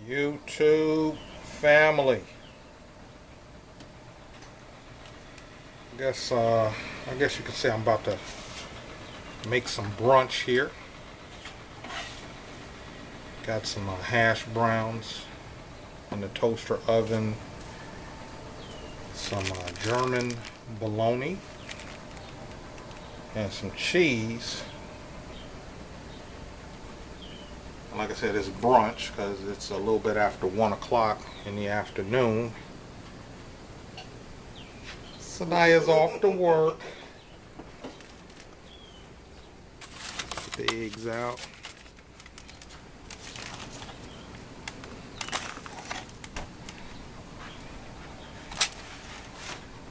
YouTube family. I guess you could say I'm about to make some brunch here. Got some hash browns in the toaster oven. Some German bologna and some cheese. Like I said, it's brunch because it's a little bit after 1 o'clock in the afternoon. Sanaya's off to work. Get the eggs out.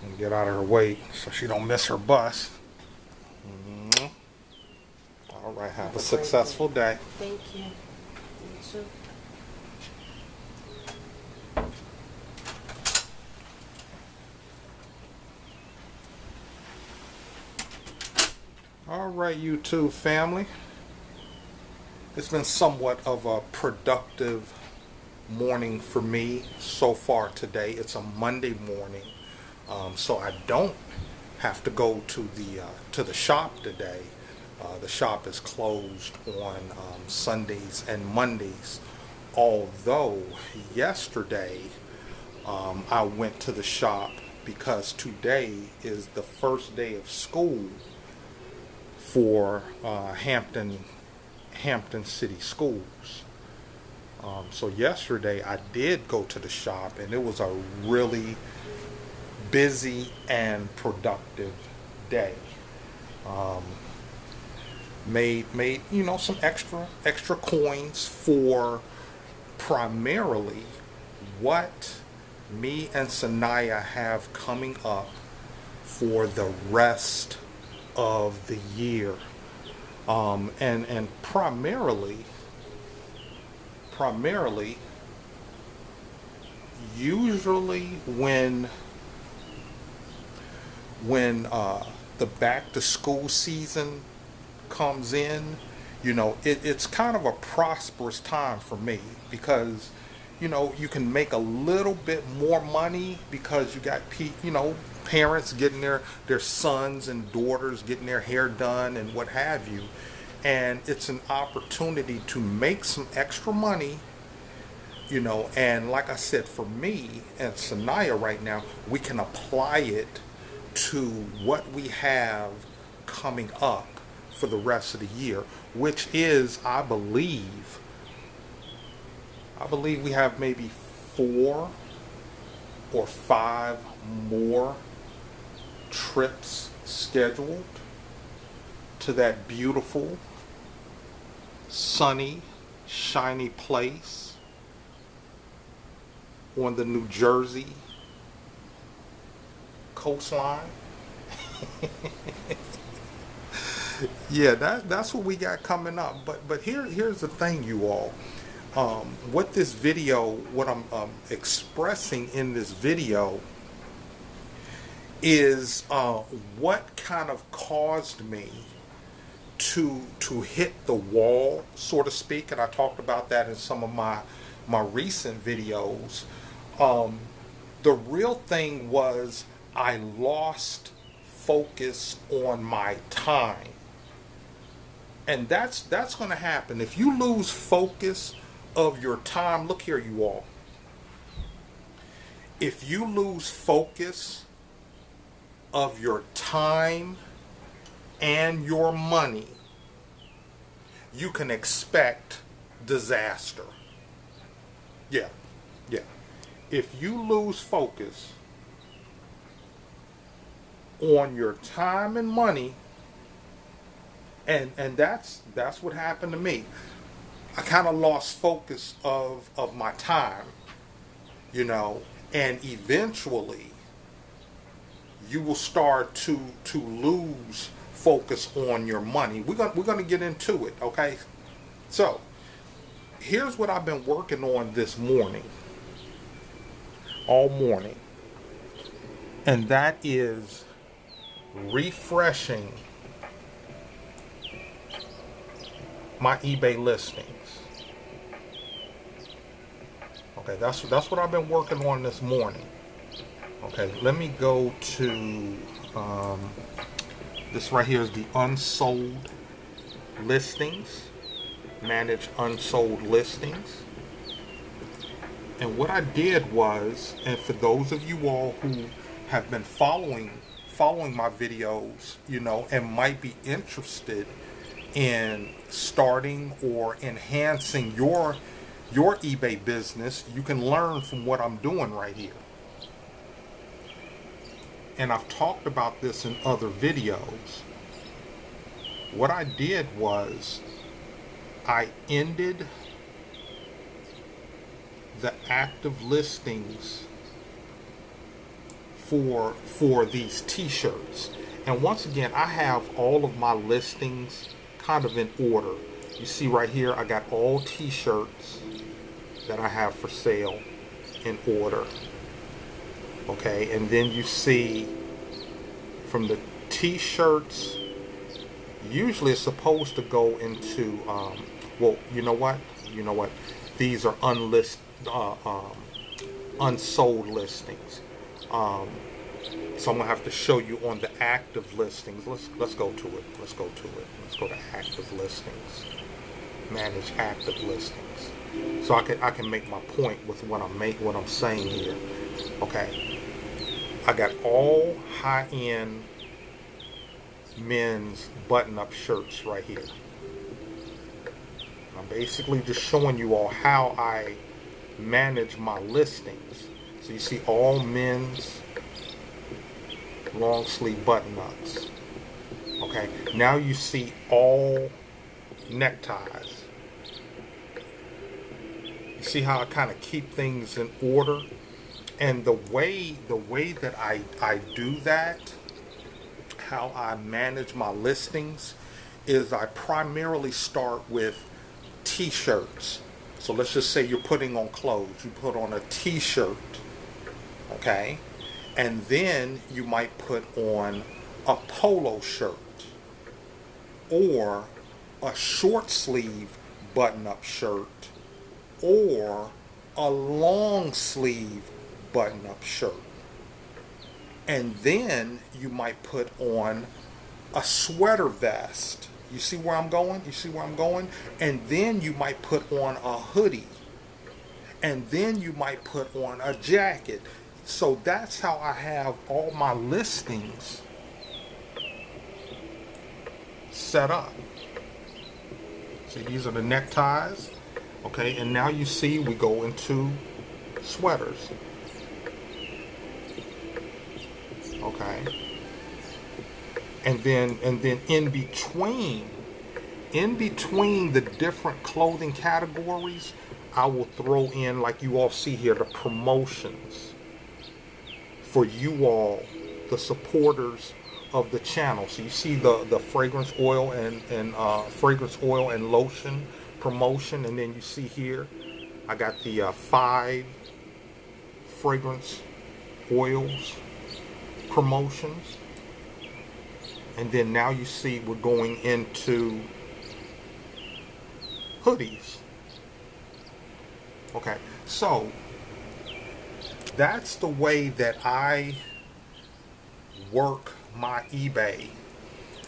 And get out of her way so she don't miss her bus. All right, have a successful day. Thank you. You too. All right, YouTube family. It's been somewhat of a productive morning for me so far today. It's a Monday morning, so I don't have to go to the shop today. The shop is closed on Sundays and Mondays. Although yesterday I went to the shop because today is the first day of school for Hampton City Schools. So yesterday I did go to the shop, and it was a really busy and productive day. Made some extra coins for primarily what me and Sanaya have coming up for the rest of the year, and primarily usually when the back to school season comes in, it's kind of a prosperous time for me because you can make a little bit more money because you got parents getting their sons and daughters getting their hair done and what have you, and it's an opportunity to make some extra money, and like I said, for me and Sanaya right now, we can apply it to what we have coming up for the rest of the year, which is, I believe we have maybe 4 or 5 more trips scheduled to that beautiful, sunny, shiny place on the New Jersey coastline. Yeah, that's what we got coming up. But here's the thing, you all. What I'm expressing in this video is what kind of caused me to hit the wall, so to speak, and I talked about that in some of my recent videos. The real thing was I lost focus on my time. And that's going to happen. If you lose focus of your time, look here, you all. If you lose focus of your time and your money, you can expect disaster. Yeah. If you lose focus on your time and money, and that's what happened to me. I kind of lost focus of my time, and eventually you will start to lose focus on your money. We're gonna get into it, okay? So here's what I've been working on this morning, all morning, and that is refreshing my eBay listings. Okay, that's what I've been working on this morning. Okay, let me go to this right here is the unsold listings. Manage unsold listings. And what I did was, and for those of you all who have been following my videos, you know, and might be interested in starting or enhancing your eBay business, you can learn from what I'm doing right here. And I've talked about this in other videos. What I did was I ended the active listings for these t-shirts. And once again, I have all of my listings kind of in order. You see right here, I got all t-shirts that I have for sale in order. Okay, and then you see from the t-shirts, usually it's supposed to go into well, you know what, these are unsold listings. So I'm gonna have to show you on the active listings. Let's go to it. Let's go to active listings. Manage active listings. So I can make my point with what I'm saying here. Okay. I got all high-end men's button-up shirts right here. I'm basically just showing you all how I manage my listings. So you see all men's long sleeve button-ups. Okay, now you see all neckties. You see how I kind of keep things in order? And the way that I do that, how I manage my listings, is I primarily start with t-shirts. So let's just say you're putting on clothes. You put on a t-shirt, okay? And then you might put on a polo shirt or a short sleeve button-up shirt or a long sleeve button-up shirt. And then you might put on a sweater vest. You see where I'm going? And then you might put on a hoodie. And then you might put on a jacket. So that's how I have all my listings set up. See, these are the neckties. Okay, and now you see we go into sweaters. Okay. And then in between the different clothing categories, I will throw in, like you all see here, the promotions for you all, the supporters of the channel. So you see the fragrance oil and lotion promotion, and then you see here I got the 5 fragrance oils promotions. And then now you see we're going into hoodies. Okay, so that's the way that I work my eBay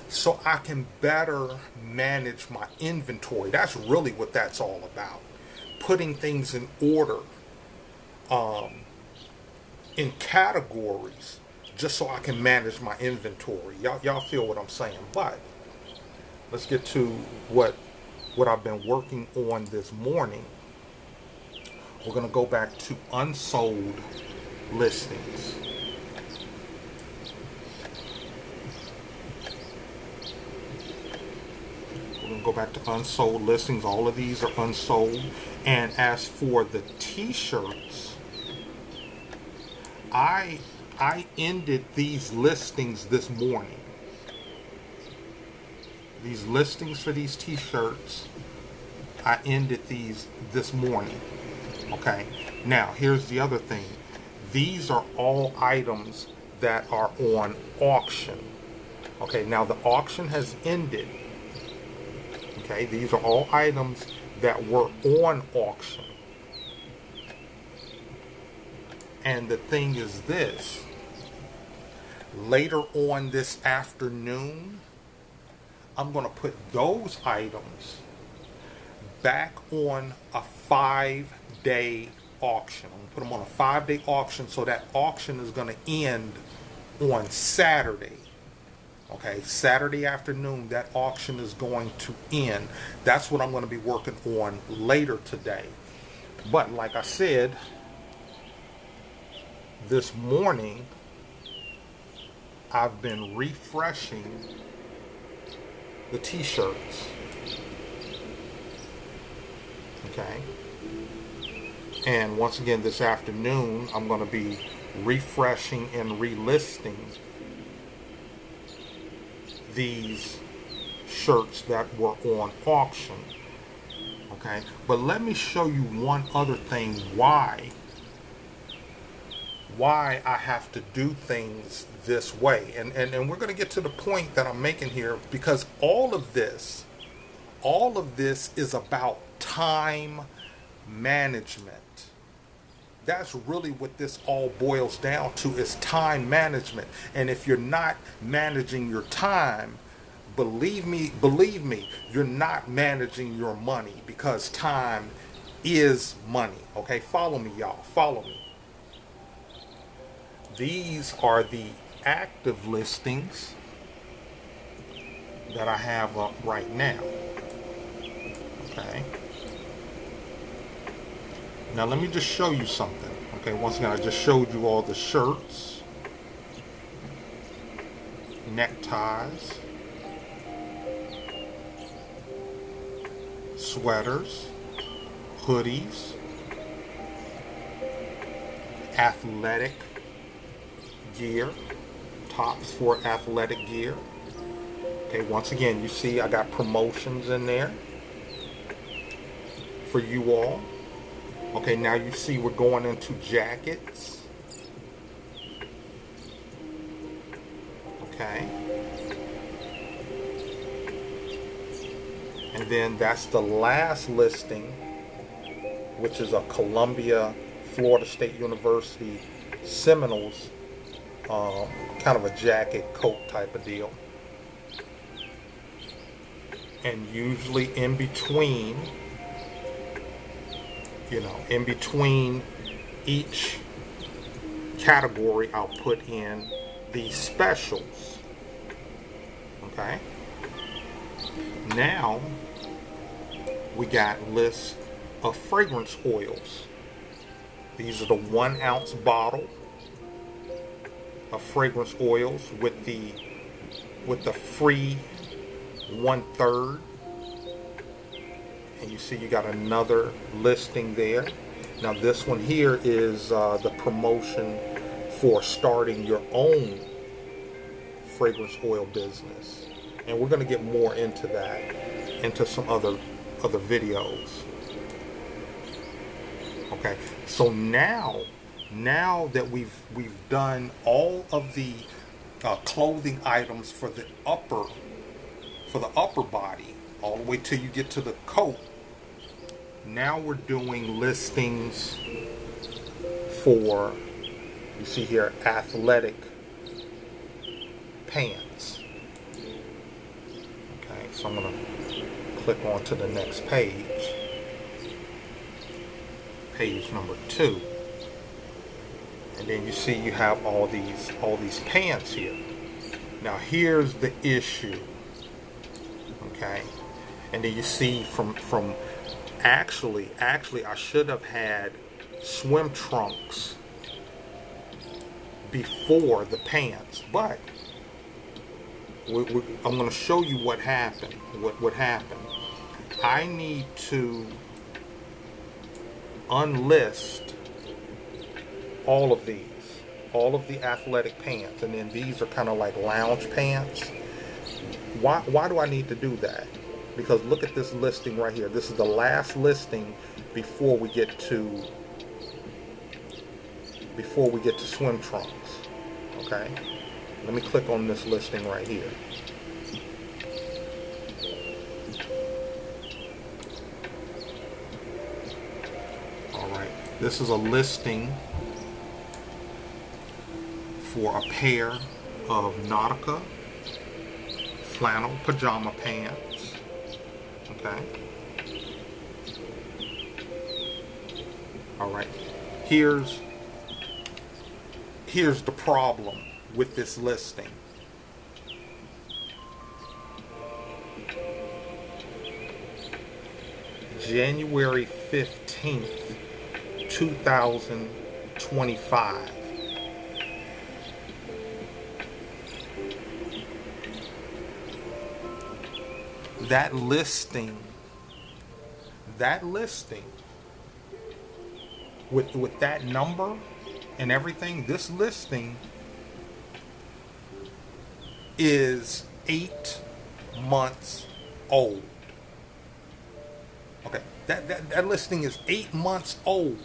so I can better manage my inventory. That's really what that's all about. Putting things in order in categories just so I can manage my inventory. Y'all feel what I'm saying? But let's get to what I've been working on this morning. We're going to go back to unsold listings. We're going to go back to unsold listings. All of these are unsold. And as for the t-shirts, I ended these listings this morning. These listings for these t-shirts, I ended these this morning. Okay, now here's the other thing. These are all items that are on auction. Okay, now the auction has ended. Okay, these are all items that were on auction. And the thing is this, later on this afternoon, I'm going to put those items back on a 5-day auction. I'm going to put them on a 5-day auction, so that auction is going to end on Saturday. Okay, Saturday afternoon, that auction is going to end. That's what I'm going to be working on later today. But like I said, this morning, I've been refreshing the t-shirts. Okay. And once again, this afternoon, I'm going to be refreshing and relisting these shirts that were on auction. Okay. But let me show you one other thing why I have to do things this way. And we're going to get to the point that I'm making here, because all of this is about time management. That's really what this all boils down to, is time management. And if you're not managing your time, believe me, you're not managing your money, because time is money. Okay, follow me, y'all. Follow me. These are the active listings that I have up right now. Okay. Now let me just show you something. Okay, once again, I just showed you all the shirts, neckties, sweaters, hoodies, athletic gear, tops for athletic gear. Okay, once again, you see I got promotions in there for you all. Okay, now you see we're going into jackets. Okay. And then that's the last listing, which is a Columbia, Florida State University Seminoles, kind of a jacket, coat type of deal. And usually in between, in between each category, I'll put in the specials. Okay. Now we got lists of fragrance oils. These are the 1 ounce bottle of fragrance oils with the free 1/3. And you see you got another listing there. Now this one here is the promotion for starting your own fragrance oil business. And we're going to get more into that, into some other videos. Okay, so now that we've done all of the clothing items for the upper body, all the way till you get to the coat. Now we're doing listings for, you see here, athletic pants. Okay, so I'm going to click on to the next page. Page number 2. And then you see you have all these pants here. Now here's the issue. Okay, and then you see from actually I should have had swim trunks before the pants, but I'm going to show you what happened. What happened? I need to unlist all of the athletic pants, and then these are kind of like lounge pants. Why do I need to do that? Because look at this listing right here. This is the last listing before we get to swim trunks. Okay? Let me click on this listing right here. Alright. This is a listing for a pair of Nautica flannel pajama pants. Okay. All right. Here's the problem with this listing. January 15th, 2025. That listing with that number and everything, this listing is 8 months old. Okay, that listing is 8 months old.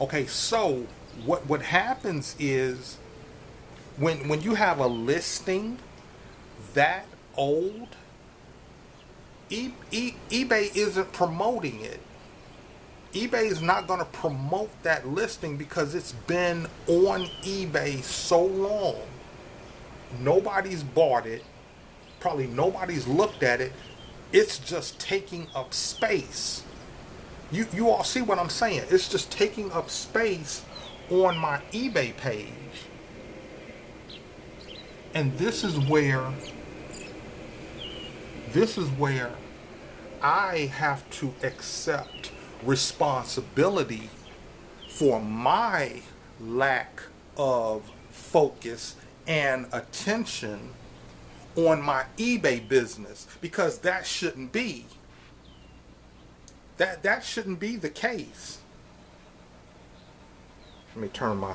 Okay, so what happens is when you have a listing that old, eBay isn't promoting it. eBay is not going to promote that listing because it's been on eBay so long. Nobody's bought it. Probably nobody's looked at it. It's just taking up space. You all see what I'm saying? It's just taking up space on my eBay page. And this is where I have to accept responsibility for my lack of focus and attention on my eBay business, because that shouldn't be. That shouldn't be the case. Let me turn my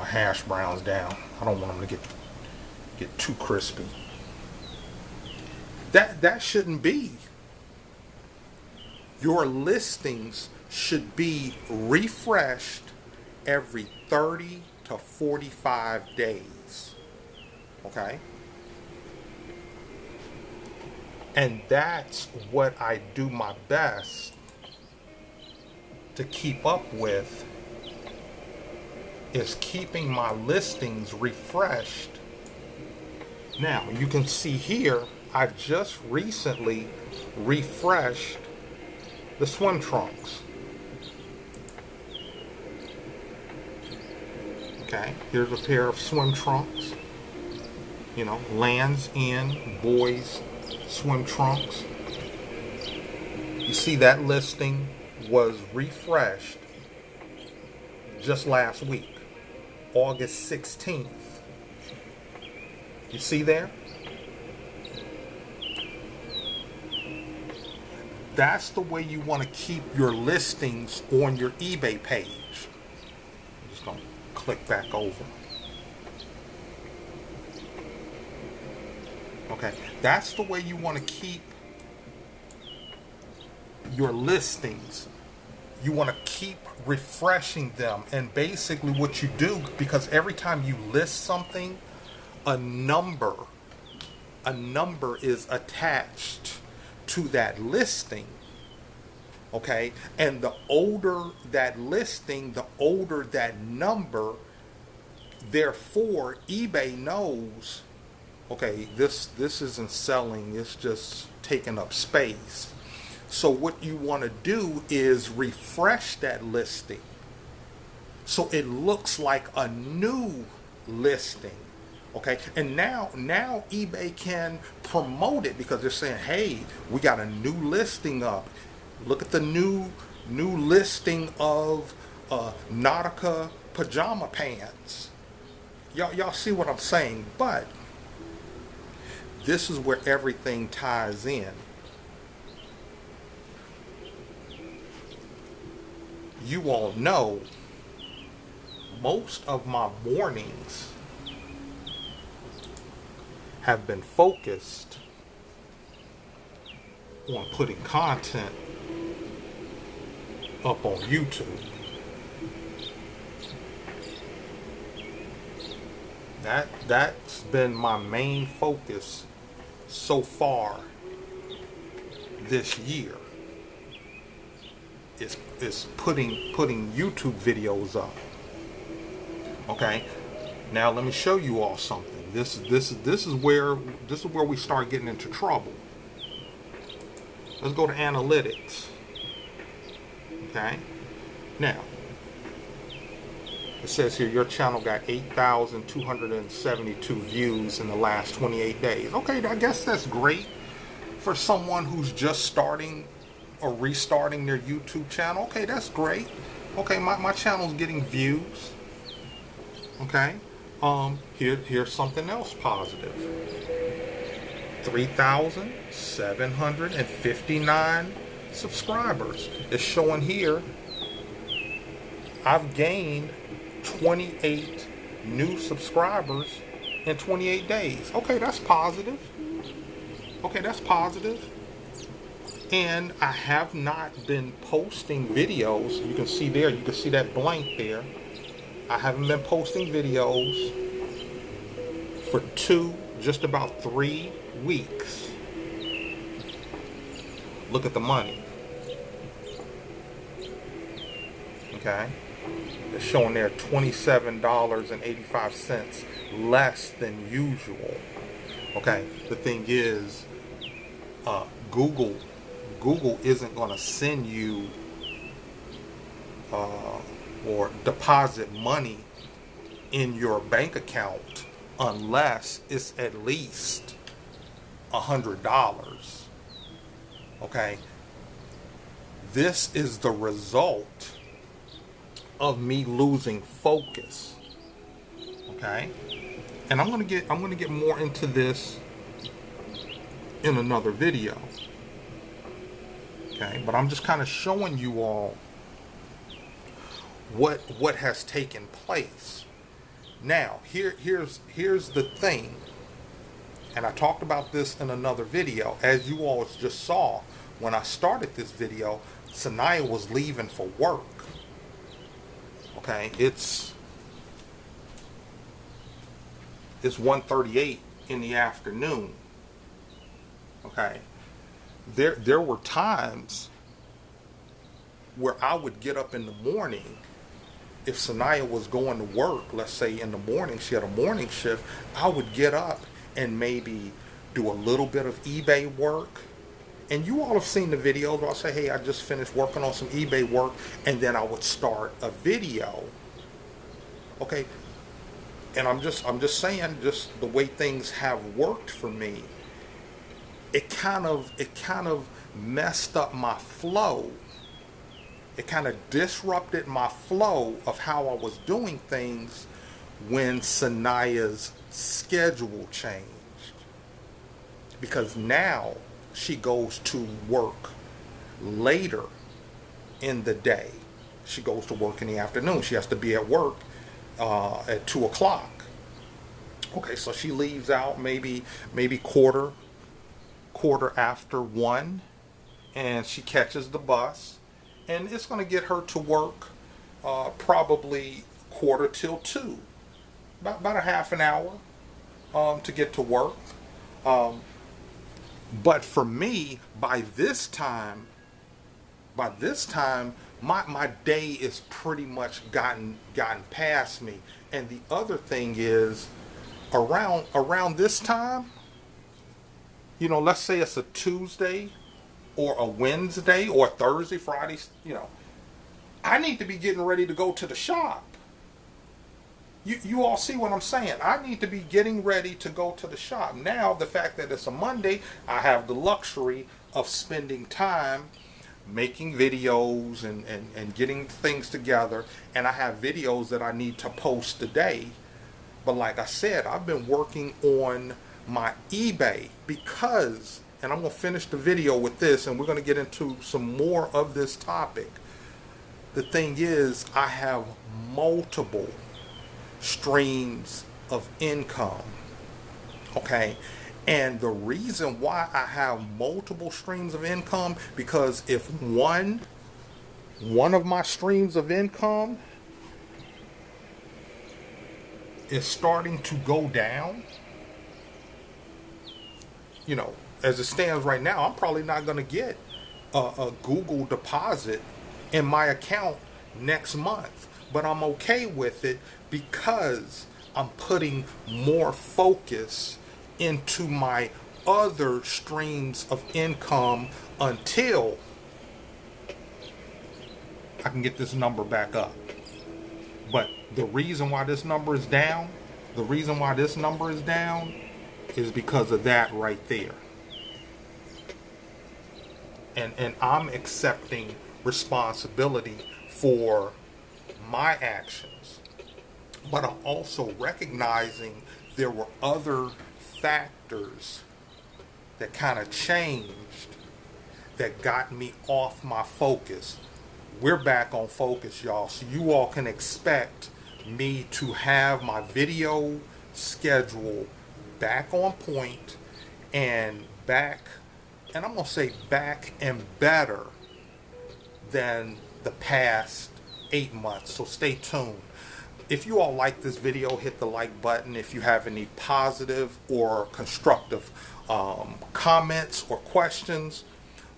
hash browns down. I don't want them to get too crispy. That shouldn't be. Your listings should be refreshed every 30 to 45 days. Okay? And that's what I do my best to keep up with, is keeping my listings refreshed. Now, you can see here, I just recently refreshed the swim trunks. Okay, here's a pair of swim trunks. You know, Lands' End boys swim trunks. You see that listing was refreshed just last week, August 16th. You see there? That's the way you want to keep your listings on your eBay page. I'm just going to click back over. Okay, that's the way you want to keep your listings. You want to keep refreshing them. And basically what you do, because every time you list something, a number is attached to that listing. Okay, and the older that listing, the older that number. Therefore, eBay knows, okay, this isn't selling, it's just taking up space. So what you want to do is refresh that listing so it looks like a new listing. Okay, and now eBay can promote it because they're saying, hey, we got a new listing up. Look at the new listing of Nautica pajama pants. Y'all see what I'm saying? But this is where everything ties in. You all know most of my mornings have been focused on putting content up on YouTube. That's been my main focus so far this year. Is putting YouTube videos up. Okay. Now let me show you all something. This is where we start getting into trouble. Let's go to analytics. Okay. Now it says here your channel got 8,272 views in the last 28 days. Okay, I guess that's great for someone who's just starting or restarting their YouTube channel. Okay, that's great. Okay, my channel's getting views. Okay. Here's something else positive. 3,759 subscribers. It's showing here I've gained 28 new subscribers in 28 days. Okay, that's positive. Okay, that's positive. And I have not been posting videos. You can see there, you can see that blank there. I haven't been posting videos for just about 3 weeks. Look at the money. Okay. It's showing there $27.85 less than usual. Okay. The thing is, Google isn't going to send you or deposit money in your bank account unless it's at least $100. Okay. This is the result of me losing focus. Okay. And I'm gonna get more into this in another video. Okay, but I'm just kind of showing you all what has taken place. Now, here's the thing, and I talked about this in another video. As you all just saw, when I started this video, Sanaya was leaving for work. Okay, it's 1:38 in the afternoon. Okay, there were times where I would get up in the morning. If Sanaya was going to work, let's say in the morning, she had a morning shift, I would get up and maybe do a little bit of eBay work. And you all have seen the videos where I'll say, hey, I just finished working on some eBay work, and then I would start a video. Okay. And I'm just saying, just the way things have worked for me, it kind of messed up my flow. It kind of disrupted my flow of how I was doing things when Sanaya's schedule changed. Because now she goes to work later in the day. She goes to work in the afternoon. She has to be at work at 2 o'clock. Okay, so she leaves out maybe quarter after 1, and she catches the bus. And it's going to get her to work probably 1:45, about a half an hour to get to work. But for me, by this time, my day is pretty much gotten past me. And the other thing is, around this time, let's say it's a Tuesday or a Wednesday or Thursday, Friday, I need to be getting ready to go to the shop. You all see what I'm saying? I need to be getting ready to go to the shop. Now, the fact that it's a Monday, I have the luxury of spending time making videos and getting things together. And I have videos that I need to post today. But like I said, I've been working on my eBay because, and I'm going to finish the video with this, and we're going to get into some more of this topic. The thing is, I have multiple streams of income. Okay? And the reason why I have multiple streams of income, because if one of my streams of income is starting to go down, as it stands right now, I'm probably not going to get a Google deposit in my account next month. But I'm okay with it because I'm putting more focus into my other streams of income until I can get this number back up. But the reason why this number is down, is because of that right there. And I'm accepting responsibility for my actions. But I'm also recognizing there were other factors that kind of changed that got me off my focus. We're back on focus, y'all. So you all can expect me to have my video schedule back on point and back, and I'm going to say back and better than the past 8 months. So stay tuned. If you all like this video, hit the like button. If you have any positive or constructive comments or questions,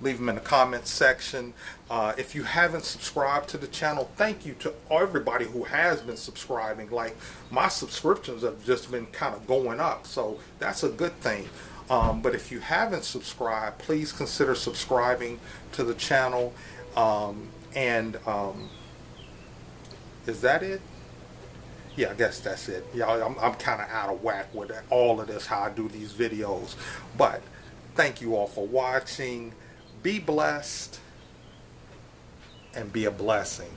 leave them in the comments section. If you haven't subscribed to the channel, thank you to everybody who has been subscribing. Like, my subscriptions have just been kind of going up, so that's a good thing. But if you haven't subscribed, please consider subscribing to the channel. Is that it? Yeah, I guess that's it. Y'all, I'm kind of out of whack with all of this, how I do these videos. But thank you all for watching. Be blessed and be a blessing.